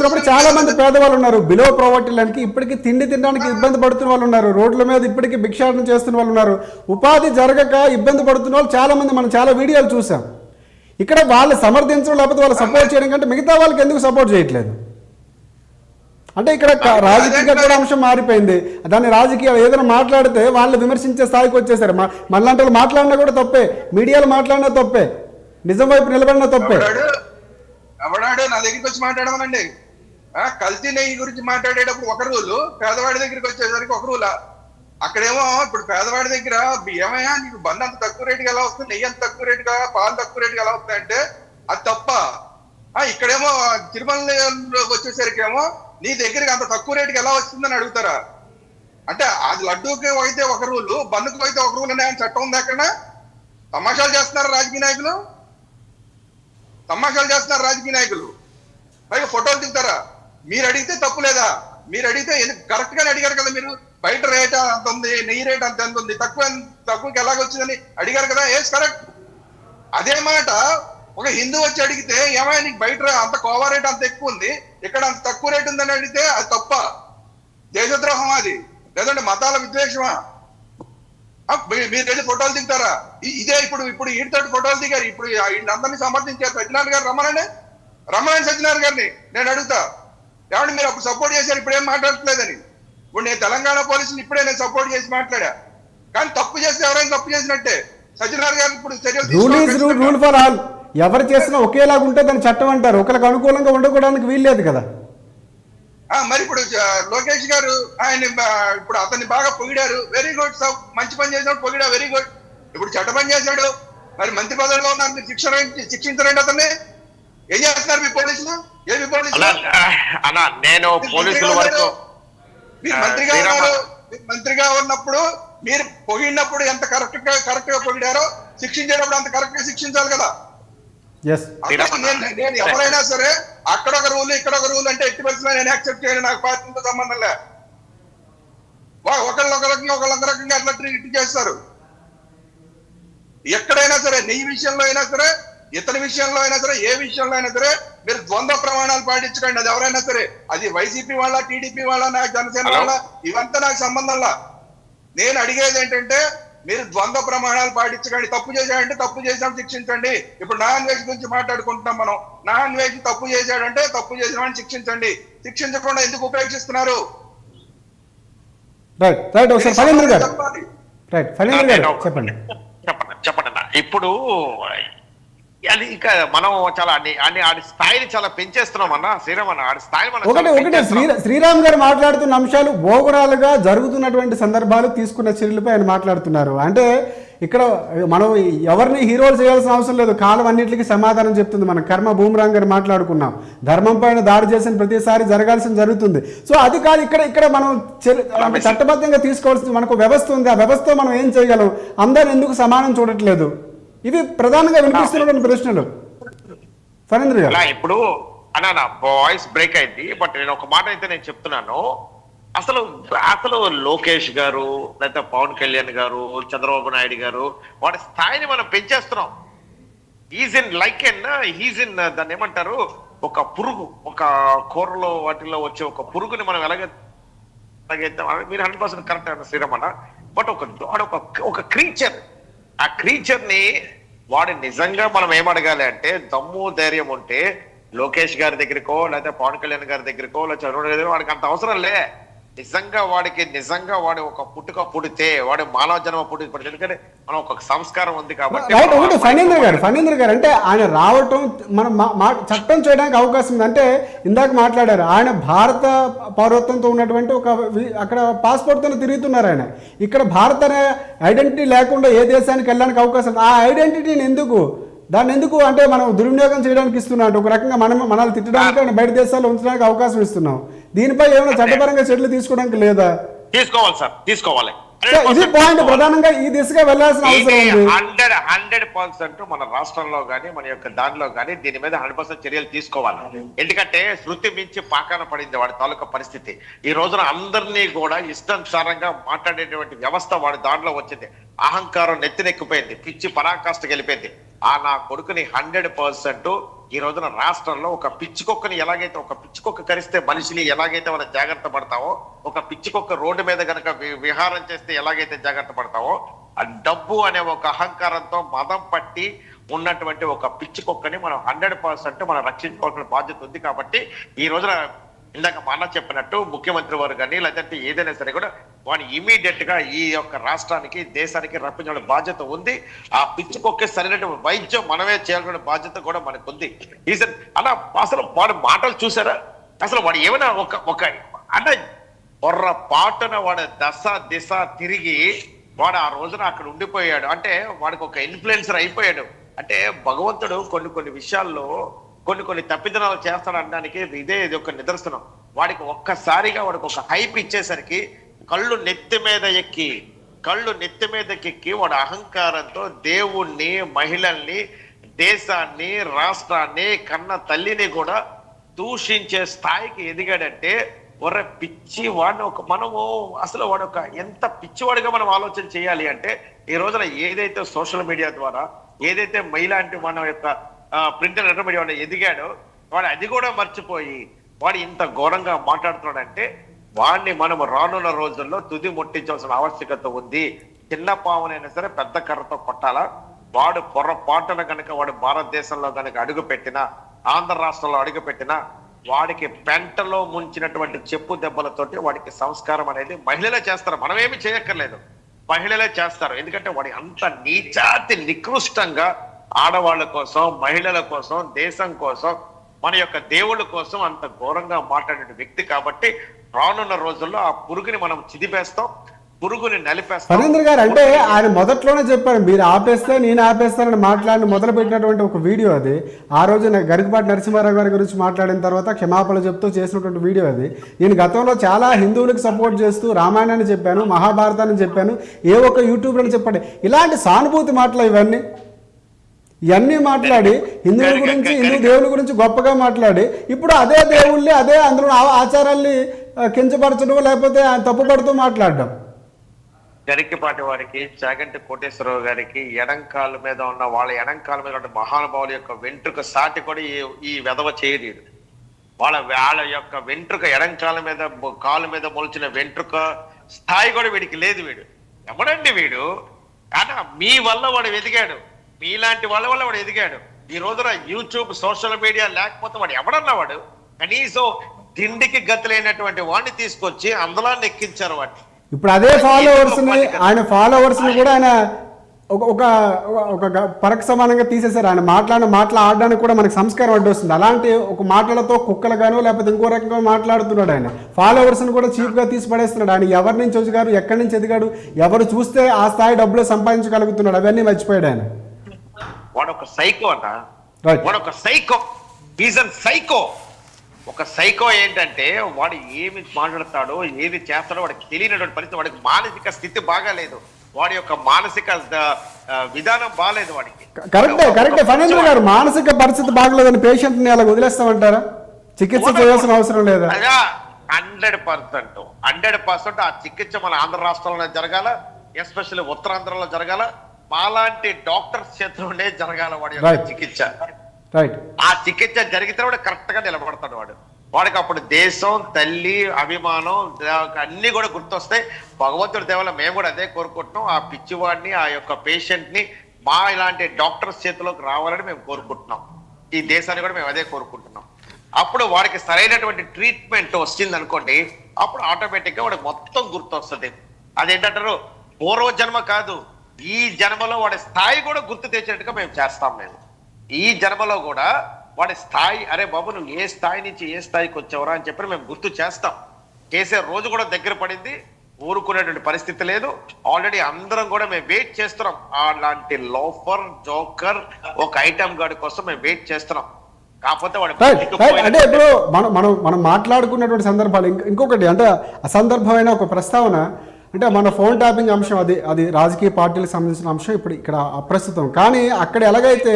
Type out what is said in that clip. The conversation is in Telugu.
చూసినప్పుడు చాలా మంది పేదవాళ్ళు ఉన్నారు, బిలో ప్రావర్టీ లైన్కి ఇప్పటికీ తిండి తినడానికి ఇబ్బంది పడుతున్న వాళ్ళు ఉన్నారు, రోడ్ల మీద ఇప్పటికీ భిక్షాటన చేస్తున్న వాళ్ళు ఉన్నారు, ఉపాధి జరగక ఇబ్బంది పడుతున్న వాళ్ళు చాలా మంది, మనం చాలా వీడియోలు చూసాం. ఇక్కడ వాళ్ళు సమర్థించడం లేకపోతే వాళ్ళు సపోర్ట్ చేయడం కంటే మిగతా వాళ్ళకి ఎందుకు సపోర్ట్ చేయట్లేదు? అంటే ఇక్కడ రాజకీయ కూడా అంశం మారిపోయింది. దాన్ని రాజకీయాలు ఏదైనా మాట్లాడితే వాళ్ళు విమర్శించే స్థాయికి వచ్చేసారు. మళ్ళంటే వాళ్ళు మాట్లాడినా కూడా తప్పే, మీడియాలో మాట్లాడినా తప్పే, నిజం వైపు నిలబడినా తప్పే. ఎవడాడు నా దగ్గరికి వచ్చి మాట్లాడమనండి. కల్తీ నెయ్యి గురించి మాట్లాడేటప్పుడు ఒక రూలు, పేదవాడి దగ్గరికి వచ్చేసరికి ఒక రూలా. అక్కడేమో ఇప్పుడు పేదవాడి దగ్గర ఏమయ్యా నీకు బండ్ అంత తక్కువ రేటుకి ఎలా వస్తుంది, నెయ్యి అంత తక్కువ రేటుగా, పాలు తక్కువ రేటుకి ఎలా వస్తుంది అంటే అది తప్ప. ఇక్కడేమో తిరుమల వచ్చేసరికి ఏమో నీ దగ్గరికి అంత తక్కువ రేటుకి ఎలా వస్తుందని అడుగుతారా? అంటే అది లడ్డూకి అయితే ఒక రూలు, బండుకు అయితే ఒక రూల్ అనే చట్టం ఉంది. అక్కడ తమాషాలు చేస్తున్నారు రాజకీయ నాయకులు, తమాషాలు చేస్తున్నారు రాజకీయ నాయకులు. పైగా ఫోటోలు దిగుతారా? మీరు అడిగితే తప్పు లేదా? మీరు అడిగితే కరెక్ట్ గానే అడిగారు కదా. మీరు బయట రేట్ అంత ఉంది, నెయ్యి రేట్ అంత ఎంత ఉంది, తక్కువకి ఎలాగొచ్చిందని అడిగారు కదా. ఏస్ కరెక్ట్. అదే మాట ఒక హిందూ వచ్చి అడిగితే ఏమైనా నీకు బయట అంత కోవా రేట్ అంత ఎక్కువ ఉంది, ఇక్కడ అంత తక్కువ రేట్ ఉందని అడిగితే అది తప్ప, దేశద్రోహం అది, లేదంటే మతాల విద్వేషమా? మీరు వెళ్ళి ఫోటోలు దిగుతారా? ఇదే ఇప్పుడు ఈడితోటి ఫోటోలు దిగారు. ఇప్పుడు వీళ్ళందరినీ సమర్థించారు. సత్యనారాయణ గారు రమ్మనండి సత్యనారాయణ గారిని. నేను అడుగుతా, ఏమంటే మీరు అప్పుడు సపోర్ట్ చేశారు, ఇప్పుడు ఏం మాట్లాడట్లేదని. ఇప్పుడు నేను తెలంగాణ పోలీసులు ఇప్పుడే నేను సపోర్ట్ చేసి మాట్లాడా, కానీ తప్పు చేస్తే ఎవరైనా తప్పు చేసినట్టే. సత్యనారాయణ గారు ఇప్పుడు చర్యలు రూల్ ఫర్ ఆల్, ఎవరు చేసినా ఒకేలాగా ఉంటే దాన్ని చట్టం అంటారు. ఒకరికి అనుకూలంగా ఉండకూడడానికి వీల్లేదు కదా. మరి ఇప్పుడు లోకేష్ గారు ఆయన ఇప్పుడు అతన్ని బాగా పొగిడారు, వెరీ గుడ్. మంచి పని చేసినాడు, పొగిడా, వెరీ గుడ్. ఇప్పుడు చెడ్డ పని చేశాడు, మరి మంత్రి పదవిలో ఉన్నారు, మీరు శిక్షించరండి అతన్ని. ఏం చేస్తున్నారు మీ పోలీసులు? ఏమి పోలీసులు? నేను పోలీసుల వరకు మీరు మంత్రిగా ఉన్నప్పుడు మీరు పొగిడినప్పుడు ఎంత కరెక్ట్ గా పొగిడారో, శిక్షించేటప్పుడు అంత కరెక్ట్ గా శిక్షించాలి కదా. నేను ఎవరైనా సరే అక్కడ ఒక రూల్ ఇక్కడ ఒక రూల్ అంటే ఎట్టి పరిస్థితుల్లో నేను యాక్సెప్ట్ చేయను. నాకు పార్టీతో సంబంధం లే. ఒకళ్ళు ఒక రకంగా అట్లా ట్రీట్ చేస్తారు. ఎక్కడైనా సరే, నెయ్యి విషయంలో అయినా సరే, ఇతని విషయంలో అయినా సరే, ఏ విషయంలో అయినా సరే మీరు ద్వంద్వ ప్రమాణాలు పాటించకండి. అది ఎవరైనా సరే, అది వైసీపీ వాళ్ళ, టీడీపీ వాళ్ళ, నాకు జనసేన వాళ్ళ, ఇవంతా నాకు సంబంధంలా. నేను అడిగేది ఏంటంటే మీరు ద్వంద్వ ప్రమాణాలు పాటించకండి. తప్పు చేశాడంటే తప్పు చేసాం శిక్షించండి. ఇప్పుడు నాన్ వెజ్ గురించి మాట్లాడుకుంటున్నాం మనం. నాన్ వెజ్ తప్పు చేశాడంటే తప్పు చేసిన వాడిని శిక్షించండి. శిక్షించకుండా ఎందుకు ఉపేక్షిస్తున్నారు? చెప్పండి. ఇప్పుడు అది ఇక మనం చాలా ఆడి స్థాయిని చాలా పెంచేస్తున్నాం అన్న శ్రీరామ్ అన్న. ఆడి స్థాయి ఒకటే శ్రీరామ్ గారు మాట్లాడుతున్న అంశాలు ఓవరాల్ గా జరుగుతున్నటువంటి సందర్భాలు తీసుకున్న చర్యలపై ఆయన మాట్లాడుతున్నారు. అంటే ఇక్కడ మనం ఎవరిని హీరోలు చేయాల్సిన అవసరం లేదు, కాలం అన్నింటికి సమాధానం చెప్తుంది. మనం కర్మ భూమిరాంగ్ గారు మాట్లాడుకున్నాం, ధర్మం పైన దాడి చేసిన ప్రతిసారి జరగాల్సిన జరుగుతుంది. సో అది కాదు, ఇక్కడ మనం చట్టబద్ధంగా తీసుకోవాల్సింది మనకు వ్యవస్థ ఉంది. ఆ వ్యవస్థతో మనం ఏం చేయగలం? అందరూ ఎందుకు సమానం చూడట్లేదు? ఇవి ప్రధానంగా వినిపిస్తున్నటువంటి ప్రశ్నలు. ఫణీంద్ర గారు, ఇప్పుడు అన్నా వాయిస్ బ్రేక్ అయింది, బట్ నేను ఒక మాట అయితే నేను చెప్తున్నాను. అసలు లోకేష్ గారు, లేకపోతే పవన్ కళ్యాణ్ గారు, చంద్రబాబు నాయుడు గారు, వాడి స్థాయిని మనం పెంచేస్తున్నాం. దాన్ని ఏమంటారు, ఒక పురుగు, ఒక కూరలో వాటిల్లో వచ్చే ఒక పురుగుని మనం ఎలాగైతే మీరు 100% కరెక్ట్ అన్న శ్రీరామ్ అన్న. బట్ ఒక క్రీచర్, ఆ క్రీచర్ ని వాడు నిజంగా మనం ఏమడగాలి అంటే, దమ్ము ధైర్యం ఉంటే లోకేష్ గారి దగ్గరకో, లేకపోతే పవన్ కళ్యాణ్ గారి దగ్గరకో, లేదా చంద్రబాబు దగ్గర వాడికి అంత అవసరం లే. నిజంగా వాడు ఒక పుట్టుక పుడితే, వాడు మానవ జన్మ పుట్టి, ఎందుకంటే మనం ఒక సంస్కారం ఉంది కాబట్టి. ఫణీంద్ర గారు అంటే ఆయన రావటం మనం చట్టం చేయడానికి అవకాశం ఉంది. అంటే ఇందాక మాట్లాడారు, ఆయన భారత పౌరత్వంతో ఉన్నటువంటి ఒక అక్కడ పాస్పోర్ట్తో తిరుగుతున్నారు. ఆయన ఇక్కడ భారత ఐడెంటిటీ లేకుండా ఏ దేశానికి వెళ్ళడానికి అవకాశం, ఆ ఐడెంటిటీని దాన్ని ఎందుకు అంటే మనం దుర్వినియోగం చేయడానికి ఇస్తున్నాం. ఒక రకంగా మనల్ని తిట్టడానికి, బయట దేశాల్లో ఉంచడానికి అవకాశం ఇస్తున్నాం. దీనిపై ఏమైనా చట్టపరంగా చర్యలు తీసుకోవడానికి లేదా? తీసుకోవాలి సార్, తీసుకోవాలి. ఇది పాయింట్, ప్రధానంగా ఈ దిశగా వెళ్లాల్సిన అవసరం ఉంది. 100% మన రాష్ట్రంలో కానీ, మన యొక్క దానిలో కానీ దీని మీద 100% చర్యలు తీసుకోవాలి. ఎందుకంటే శృతి మించి పాకాన పడింది వాడి తాలూకా పరిస్థితి. ఈ రోజున అందరినీ కూడా ఇష్టానుసారంగా మాట్లాడేటువంటి వ్యవస్థ వాడి దాంట్లో వచ్చింది. అహంకారం నెత్తినెక్కిపోయింది, పిచ్చి పరాకాష్ఠకి వెళ్ళిపోయింది. నా కొడుకుని 100% ఈ రోజున రాష్ట్రంలో ఒక పిచ్చికొక్కని ఎలాగైతే ఒక పిచ్చికొక్క కరిస్తే మనిషిని ఎలాగైతే మనం జాగ్రత్త పడతావో, ఒక పిచ్చికొక్క రోడ్డు మీద కనుక విహారం చేస్తే ఎలాగైతే జాగ్రత్త పడతావో, ఆ డబ్బు అనే ఒక అహంకారంతో మదం పట్టి ఉన్నటువంటి ఒక పిచ్చికొక్కని మనం 100% మనం రక్షించుకోవాల్సిన బాధ్యత ఉంది. కాబట్టి ఈ రోజున ఇందాక మా అన్న చెప్పినట్టు ముఖ్యమంత్రి వారు కానీ లేదంటే ఏదైనా సరే కూడా వాడిని ఇమీడియట్ గా ఈ యొక్క రాష్ట్రానికి దేశానికి రప్పించాల్సిన బాధ్యత ఉంది. ఆ పిచ్చుకొక్కే సరైనటువంటి వైద్యం మనమే చేయాల్సిన బాధ్యత కూడా మనకు ఉంది. అలా అసలు వాడి మాటలు చూసారా? అసలు వాడు ఏమైనా ఒక అంటే పొర్రపాటున వాడు దిశ తిరిగి వాడు ఆ రోజున అక్కడ ఉండిపోయాడు. అంటే వాడికి ఒక ఇన్ఫ్లుయెన్సర్ అయిపోయాడు. అంటే భగవంతుడు కొన్ని విషయాల్లో కొన్ని తప్పిదనాలు చేస్తాడు అనడానికి ఇది ఒక నిదర్శనం. వాడికి ఒక్కసారిగా వాడికి ఒక హైప్ ఇచ్చేసరికి కళ్ళు నెత్తి మీదకి ఎక్కి వాడు అహంకారంతో దేవుణ్ణి, మహిళల్ని, దేశాన్ని, రాష్ట్రాన్ని, కన్న తల్లిని కూడా దూషించే స్థాయికి ఎదిగాడంటే ఒర్ర పిచ్చి వాడిని మనము అసలు వాడు ఎంత పిచ్చివాడిగా మనం ఆలోచన చేయాలి అంటే, ఈ రోజున ఏదైతే సోషల్ మీడియా ద్వారా ఏదైతే మహిళాంటి మన యొక్క ప్రింట్ అండ్ ఎలక్ట్రానిక్ మీడియా ఎదిగాడో వాడు అది కూడా మర్చిపోయి వాడు ఇంత ఘోరంగా మాట్లాడుతున్నాడంటే వాడిని మనం రానున్న రోజుల్లో తుది ముట్టించాల్సిన ఆవశ్యకత ఉంది. చిన్న పావునైనా సరే పెద్ద కర్రతో కొట్టాలా. వాడు పొరపాటున కనుక వాడు భారతదేశంలో కనుక అడుగు పెట్టినా, ఆంధ్ర రాష్ట్రంలో అడుగు పెట్టినా వాడికి పెంటలో ముంచినటువంటి చెప్పు దెబ్బలతోటి వాడికి సంస్కారం అనేది మహిళలే చేస్తారు. మనమేమి చేయక్కర్లేదు, మహిళలే చేస్తారు. ఎందుకంటే వాడి అంత నీచాతి నికృష్టంగా ఆడవాళ్ళ కోసం, మహిళల కోసం, దేశం కోసం, మన యొక్క దేవుళ్ళ కోసం అంత ఘోరంగా మాట్లాడే వ్యక్తి. కాబట్టి రానున్న రోజుల్లో ఆ పురుగుని మనం చిదిపేస్తాం, పురుగుని నలిపేస్తాం. ఫణీంద్ర గారు అంటే ఆయన మొదట్లోనే చెప్పారు, మీరు ఆపేస్తే నేను ఆపేస్తానని మాట్లాడి మొదలు పెట్టినటువంటి ఒక వీడియో అది. ఆ రోజు గరికపాటి నరసింహారావు గారి గురించి మాట్లాడిన తర్వాత క్షమాపణ చెప్తూ చేసినటువంటి వీడియో అది. నేను గతంలో చాలా హిందువులకు సపోర్ట్ చేస్తూ రామాయణాన్ని చెప్పాను, మహాభారతాన్ని చెప్పాను, ఏ ఒక్క యూట్యూబ్లో చెప్పండి. ఇలాంటి సానుభూతి మాటలు ఇవన్నీ మాట్లాడి హిందువుల గురించి, హిందూ దేవుని గురించి గొప్పగా మాట్లాడి ఇప్పుడు అదే దేవుళ్ళని, అదే అందులో ఆచారాల్ని కించపరచడం లేకపోతే తప్పుపడుతూ మాట్లాడడం. గరికపాటి వారికి, చాగంటి కోటేశ్వరరావు గారికి ఎడంకాల మీద ఉన్న వాళ్ళ ఎడంకాల మీద ఉన్న మహానుభావుల యొక్క వెంట్రుక సాటి కూడా ఈ వెధవ చేయలేడు. వాళ్ళ యొక్క వెంట్రుక ఎడంకాల మీద కాలు మీద మొలిచిన వెంట్రుక స్థాయి కూడా వీడికి లేదు. వీడు ఎవడండి వీడు? కానీ మీ వల్ల వాడు ఎదిగాడు, మీలాంటి వాళ్ళ వల్ల వాడు ఎదిగాడు. ఈ రోజున యూట్యూబ్, సోషల్ మీడియా లేకపోతే వాడు ఎవడన్నా వాడు కనీసం తిండికి గతి లేనటువంటి వాడిని తీసుకొచ్చి అందులో ఎక్కించారు వాడిని. ఇప్పుడు అదే ఆయన ఫాలోవర్స్ని కూడా ఆయన ఒక పరక సమానంగా తీసేశారు. ఆయన మాట్లాడడానికి కూడా మనకు సంస్కారం అడ్డొస్తుంది. అలాంటి ఒక మాటలతో కుక్కలు గాను లేకపోతే ఇంకో రకంగా మాట్లాడుతున్నాడు. ఆయన ఫాలోవర్స్ని కూడా చీప్గా తీసి పడేస్తున్నాడు. ఆయన ఎవరి నుంచి వచ్చారు, ఎక్కడి నుంచి ఎదిగాడు, ఎవరు చూస్తే ఆ స్థాయి డబ్బులు సంపాదించగలుగుతున్నాడు, అవన్నీ మర్చిపోయాడు ఆయన. వాడు ఒక సైకో అట, వాడు ఒక సైకో, సైకో. ఒక సైకో ఏంటంటే వాడు ఏమి మాట్లాడతాడో, ఏది చేస్తాడో వాడికి తెలియనటువంటి పరిస్థితి. వాడికి మానసిక స్థితి బాగాలేదు, వాడి యొక్క మానసిక విధానం బాగాలేదు వాడికి. కరెక్టే ఫణీంద్ర గారు, మానసిక పరిస్థితి బాగలేదని పేషెంట్ ని అలా వదిలేస్తామంటారా? చికిత్స చేయాల్సిన అవసరం లేదా? 100% ఆ చికిత్స మన ఆంధ్ర రాష్ట్రంలో జరగాల, ఎస్పెషల్లీ ఉత్తరాంధ్రలో జరగాల, మాలాంటి డాక్టర్స్ చేతిలోనే జరగాల వాడి యొక్క చికిత్స. ఆ చికిత్స జరిగితే వాడు కరెక్ట్ గా నిలబడతాడు. వాడికి అప్పుడు దేశం, తల్లి, అభిమానం అన్ని కూడా గుర్తొస్తాయి. భగవంతుడి దేవల మేము కూడా అదే కోరుకుంటున్నాం. ఆ పిచ్చివాడిని, ఆ యొక్క పేషెంట్ ని మా ఇలాంటి డాక్టర్స్ చేతిలోకి రావాలని మేము కోరుకుంటున్నాం. ఈ దేశాన్ని కూడా మేము అదే కోరుకుంటున్నాం. అప్పుడు వాడికి సరైనటువంటి ట్రీట్మెంట్ వచ్చింది అనుకోండి, అప్పుడు ఆటోమేటిక్ గా వాడికి మొత్తం గుర్తొస్తుంది. అదేంటంటారు, పూర్వజన్మ కాదు, ఈ జన్మలో వాడి స్థాయి కూడా గుర్తు తెచ్చినట్టుగా మేము చేస్తాం. మేము ఈ జన్మలో కూడా వాడి స్థాయి, అరే బాబు నువ్వు ఏ స్థాయి నుంచి ఏ స్థాయికి వచ్చావరా అని చెప్పి మేము గుర్తు చేస్తాం. చేసే రోజు కూడా దగ్గర పడింది, ఊరుకునేటువంటి పరిస్థితి లేదు. ఆల్రెడీ అందరం కూడా మేము వెయిట్ చేస్తున్నాం. అలాంటి లోఫర్, జోకర్, ఒక ఐటమ్ గార్డ్ కోసం మేము వెయిట్ చేస్తున్నాం. కాకపోతే అంటే ఇప్పుడు మనం మాట్లాడుకున్నటువంటి సందర్భాలు ఇంకొకటి అంటే అసందర్భమైన ఒక ప్రస్తావన అంటే మన ఫోన్ ట్యాపింగ్ అంశం, అది రాజకీయ పార్టీలకు సంబంధించిన అంశం ఇప్పుడు ఇక్కడ అప్రస్తుతం. కానీ అక్కడ ఎలాగైతే